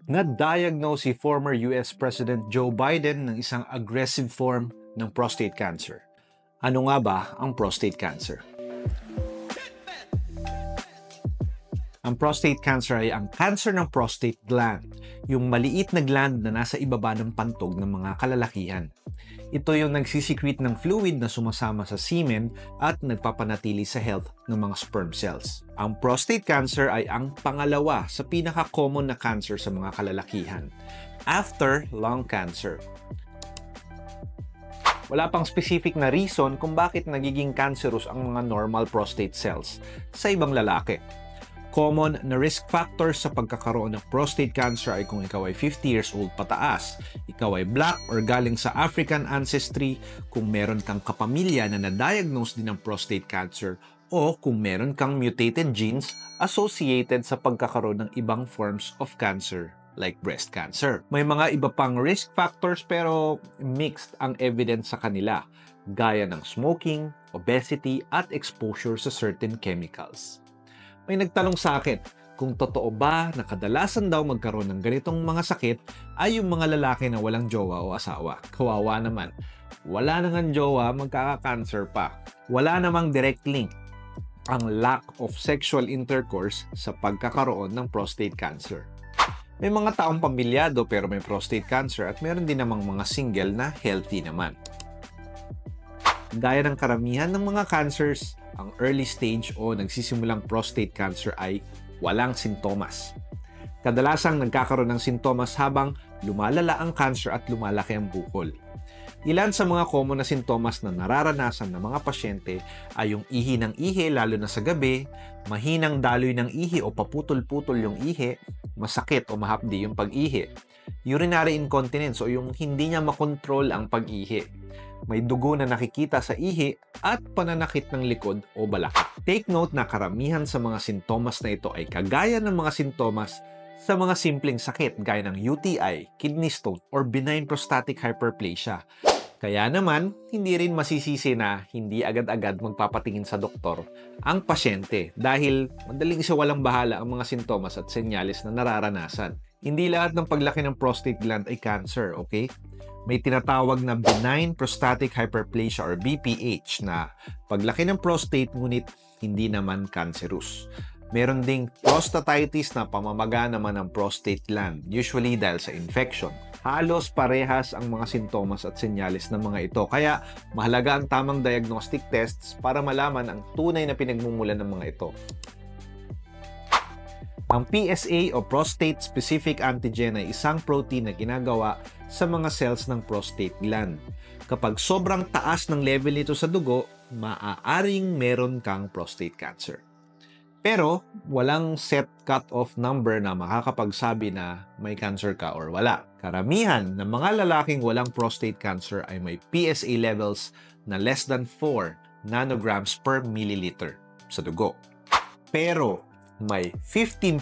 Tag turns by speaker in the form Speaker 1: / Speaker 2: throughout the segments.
Speaker 1: Na-diagnose si former US President Joe Biden ng isang aggressive form ng prostate cancer. Ano nga ba ang prostate cancer? Ang prostate cancer ay ang cancer ng prostate gland, yung maliit na gland na nasa ibaba ng pantog ng mga kalalakihan. Ito yung nagsisecrete ng fluid na sumasama sa semen at nagpapanatili sa health ng mga sperm cells. Ang prostate cancer ay ang pangalawa sa pinaka-common na cancer sa mga kalalakihan, after lung cancer. Wala pang specific na reason kung bakit nagiging cancerous ang mga normal prostate cells sa ibang lalaki. Common na risk factors sa pagkakaroon ng prostate cancer ay kung ikaw ay 50 years old pataas, ikaw ay black or galing sa African ancestry, kung meron kang kapamilya na na-diagnose din ng prostate cancer, o kung meron kang mutated genes associated sa pagkakaroon ng ibang forms of cancer like breast cancer. May mga iba pang risk factors pero mixed ang evidence sa kanila, gaya ng smoking, obesity, at exposure sa certain chemicals. May nagtanong sa akin kung totoo ba na kadalasan daw magkaroon ng ganitong mga sakit ay yung mga lalaki na walang jowa o asawa. Kawawa naman. Wala nang jowa, magkaka-cancer pa. Wala namang direct link ang lack of sexual intercourse sa pagkakaroon ng prostate cancer. May mga taong pamilyado pero may prostate cancer at meron din namang mga single na healthy naman. Gaya ng karamihan ng mga cancers, ang early stage o nagsisimulang prostate cancer ay walang sintomas. Kadalasang nagkakaroon ng sintomas habang lumalala ang cancer at lumalaki ang bukol. Ilan sa mga common na sintomas na nararanasan ng mga pasyente ay yung ihi ng ihi lalo na sa gabi, mahinang daloy ng ihi o paputol-putol yung ihi, masakit o mahapdi yung pag-ihi, urinary incontinence o yung hindi niya makontrol ang pag-ihi, may dugo na nakikita sa ihi at pananakit ng likod o balakid. Take note na karamihan sa mga sintomas na ito ay kagaya ng mga sintomas sa mga simpleng sakit gaya ng UTI, kidney stone, or benign prostatic hyperplasia. Kaya naman, hindi rin masisisi na hindi agad-agad magpapatingin sa doktor ang pasyente dahil madaling walang bahala ang mga sintomas at senyales na nararanasan. Hindi lahat ng paglaki ng prostate gland ay cancer, okay? May tinatawag na benign prostatic hyperplasia or BPH na paglaki ng prostate ngunit hindi naman cancerous. Meron ding prostatitis na pamamaga naman ng prostate gland, usually dahil sa infection. Halos parehas ang mga sintomas at senyales ng mga ito, kaya mahalaga ang tamang diagnostic tests para malaman ang tunay na pinagmumulan ng mga ito. Ang PSA o prostate specific antigen ay isang protein na ginagawa sa mga cells ng prostate gland. Kapag sobrang taas ng level nito sa dugo, maaaring meron kang prostate cancer. Pero walang set cut-off number na makakapagsabi na may cancer ka or wala. Karamihan ng mga lalaking walang prostate cancer ay may PSA levels na less than 4 nanograms per milliliter sa dugo. Pero may 15%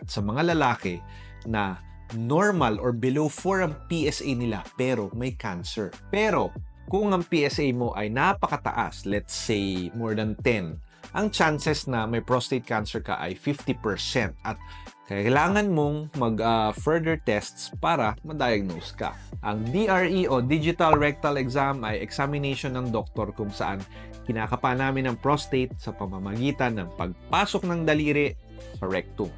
Speaker 1: sa mga lalaki na normal or below 4 ang PSA nila pero may cancer. Pero kung ang PSA mo ay napakataas, let's say more than 10, ang chances na may prostate cancer ka ay 50% at kailangan mong mag-further tests para ma-diagnose ka. Ang DRE o Digital Rectal Exam ay examination ng doktor kung saan kinakapa namin ang prostate sa pamamagitan ng pagpasok ng daliri sa rectum.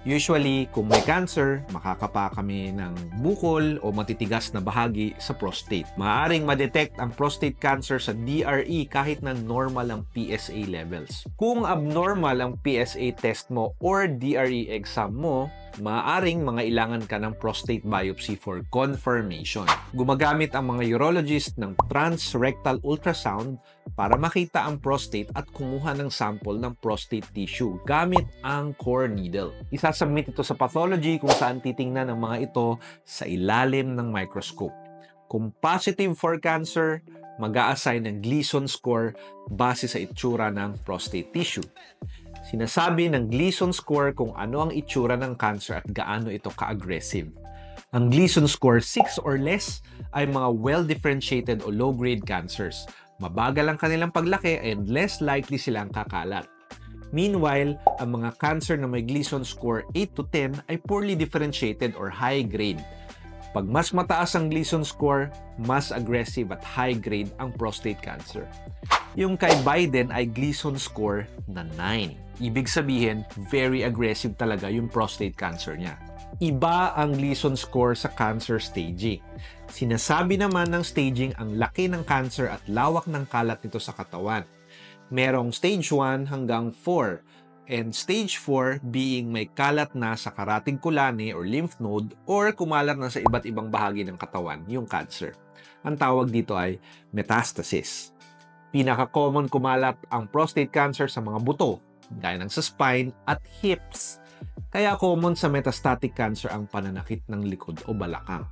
Speaker 1: Usually, kung may cancer, makakapa kami ng bukol o matitigas na bahagi sa prostate. Maaaring ma-detect ang prostate cancer sa DRE kahit na normal ang PSA levels. Kung abnormal ang PSA test mo or DRE exam mo, maaaring mangailangan ka ng prostate biopsy for confirmation. Gumagamit ang mga urologist ng transrectal ultrasound para makita ang prostate at kumuha ng sample ng prostate tissue gamit ang core needle. Isasubmit ito sa pathology kung saan titingnan ang mga ito sa ilalim ng microscope. Kung positive for cancer, mag-a-assign ng Gleason score base sa itsura ng prostate tissue. Sinasabi ng Gleason score kung ano ang itsura ng cancer at gaano ito ka-aggressive. Ang Gleason score 6 or less ay mga well-differentiated o low-grade cancers. Mabagal ang kanilang paglaki and less likely silang kakalat. Meanwhile, ang mga cancer na may Gleason score 8 to 10 ay poorly differentiated or high grade. Pag mas mataas ang Gleason score, mas aggressive at high grade ang prostate cancer. Yung kay Biden ay Gleason score na 9. Ibig sabihin, very aggressive talaga yung prostate cancer niya. Iba ang Gleason score sa cancer staging. Sinasabi naman ng staging ang laki ng cancer at lawak ng kalat nito sa katawan. Merong stage 1 hanggang 4, and stage 4 being may kalat na sa karatig kulani or lymph node or kumalat na sa iba't ibang bahagi ng katawan, yung cancer. Ang tawag dito ay metastasis. Pinaka-common kumalat ang prostate cancer sa mga buto, gaya ng sa spine at hips. Kaya common sa metastatic cancer ang pananakit ng likod o balakang.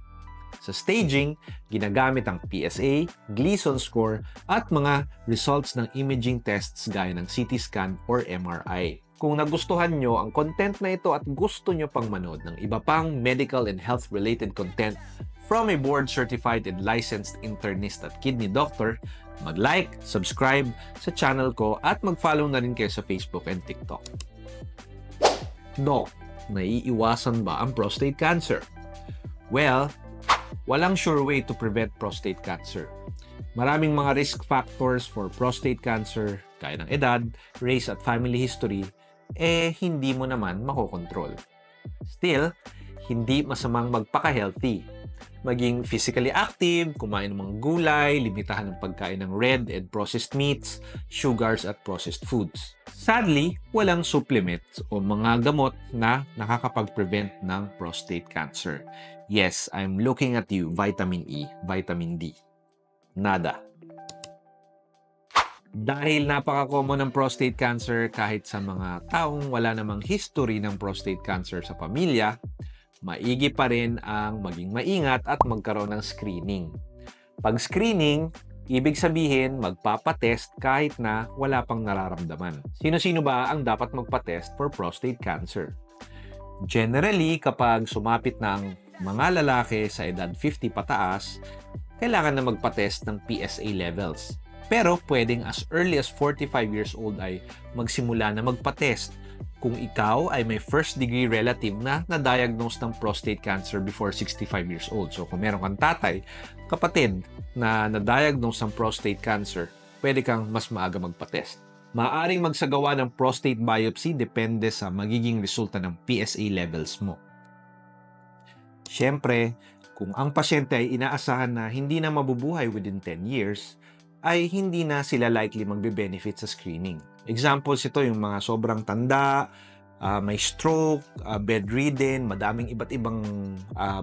Speaker 1: Sa staging, ginagamit ang PSA, Gleason score, at mga results ng imaging tests gaya ng CT scan or MRI. Kung nagustuhan nyo ang content na ito at gusto nyo pang manood ng iba pang medical and health-related content from a board-certified and licensed internist at kidney doctor, mag-like, subscribe sa channel ko at mag-follow na rin kayo sa Facebook and TikTok. Doc, naiiwasan ba ang prostate cancer? Well, walang sure way to prevent prostate cancer. Maraming mga risk factors for prostate cancer, gaya ng edad, race at family history, hindi mo naman makokontrol. Still, hindi masamang magpaka-healthy. Maging physically active, kumain ng mga gulay, limitahan ang pagkain ng red and processed meats, sugars at processed foods. Sadly, walang supplements o mga gamot na nakakapag-prevent ng prostate cancer. Yes, I'm looking at you, vitamin E, vitamin D. Nada. Dahil napaka-common ng prostate cancer kahit sa mga taong wala namang history ng prostate cancer sa pamilya, maigi pa rin ang maging maingat at magkaroon ng screening. Pag screening, ibig sabihin magpapatest kahit na wala pang nararamdaman. Sino-sino ba ang dapat magpatest for prostate cancer? Generally, kapag sumapit na ang mga lalaki sa edad 50 pataas, kailangan na magpatest ng PSA levels. Pero pwedeng as early as 45 years old ay magsimula na magpatest kung ikaw ay may first-degree relative na na-diagnose ng prostate cancer before 65 years old. So kung meron kang tatay, kapatid na na-diagnose ng prostate cancer, pwede kang mas maaga magpatest. Maaring magsagawa ng prostate biopsy depende sa magiging resulta ng PSA levels mo. Siyempre, kung ang pasyente ay inaasahan na hindi na mabubuhay within 10 years, ay hindi na sila likely magbe-benefit sa screening. Examples ito yung mga sobrang tanda, may stroke, bedridden, madaming iba't ibang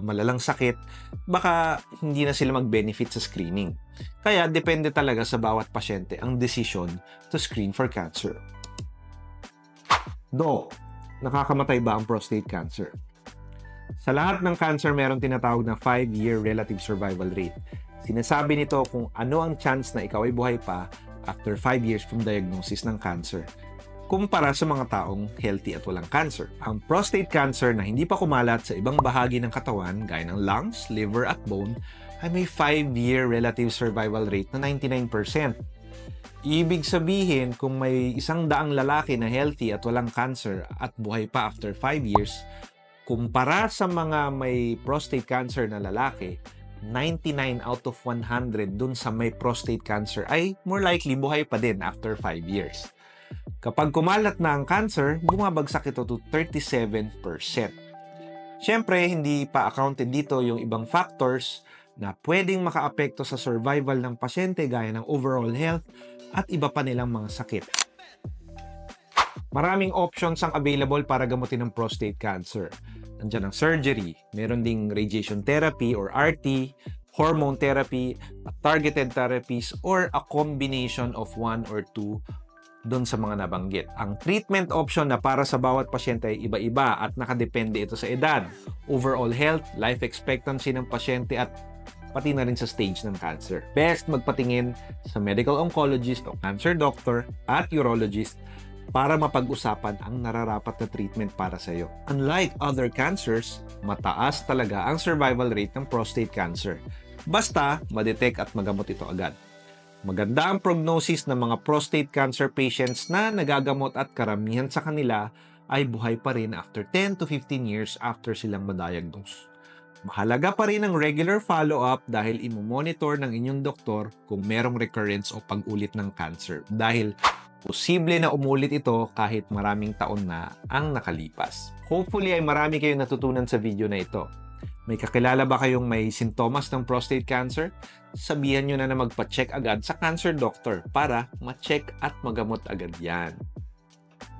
Speaker 1: malalang sakit, baka hindi na sila mag-benefit sa screening. Kaya depende talaga sa bawat pasyente ang decision to screen for cancer. Doc, nakakamatay ba ang prostate cancer? Sa lahat ng cancer, meron tinatawag na 5-year relative survival rate. Sinasabi nito kung ano ang chance na ikaw ay buhay pa after 5 years from diagnosis ng cancer, kumpara sa mga taong healthy at walang cancer. Ang prostate cancer na hindi pa kumalat sa ibang bahagi ng katawan, gaya ng lungs, liver at bone, ay may 5-year relative survival rate na 99%. Ibig sabihin, kung may 100 lalaki na healthy at walang cancer at buhay pa after 5 years, kumpara sa mga may prostate cancer na lalaki, 99 out of 100 dun sa may prostate cancer ay more likely buhay pa din after 5 years. Kapag kumalat na ang cancer, bumabagsak ito to 37%. Siyempre, hindi pa accounted dito yung ibang factors na pwedeng makaapekto sa survival ng pasyente gaya ng overall health at iba pa nilang mga sakit. Maraming options ang available para gamutin ang prostate cancer. Nandiyan ang surgery, meron ding radiation therapy or RT, hormone therapy, targeted therapies, or a combination of one or two doon sa mga nabanggit. Ang treatment option na para sa bawat pasyente ay iba-iba at nakadepende ito sa edad, overall health, life expectancy ng pasyente at pati na rin sa stage ng cancer. Best magpatingin sa medical oncologist o cancer doctor at urologist para mapag-usapan ang nararapat na treatment para sa iyo. Unlike other cancers, mataas talaga ang survival rate ng prostate cancer. Basta, ma-detect at magamot ito agad. Maganda ang prognosis ng mga prostate cancer patients na nagagamot at karamihan sa kanila ay buhay pa rin after 10 to 15 years after silang ma-diagnose. Mahalaga pa rin ang regular follow-up dahil imomonitor ng inyong doktor kung merong recurrence o pag-ulit ng cancer dahil posible na umulit ito kahit maraming taon na ang nakalipas. Hopefully ay marami kayong natutunan sa video na ito. May kakilala ba kayong may sintomas ng prostate cancer? Sabihan nyo na magpa-check agad sa cancer doctor para ma-check at magamot agad yan.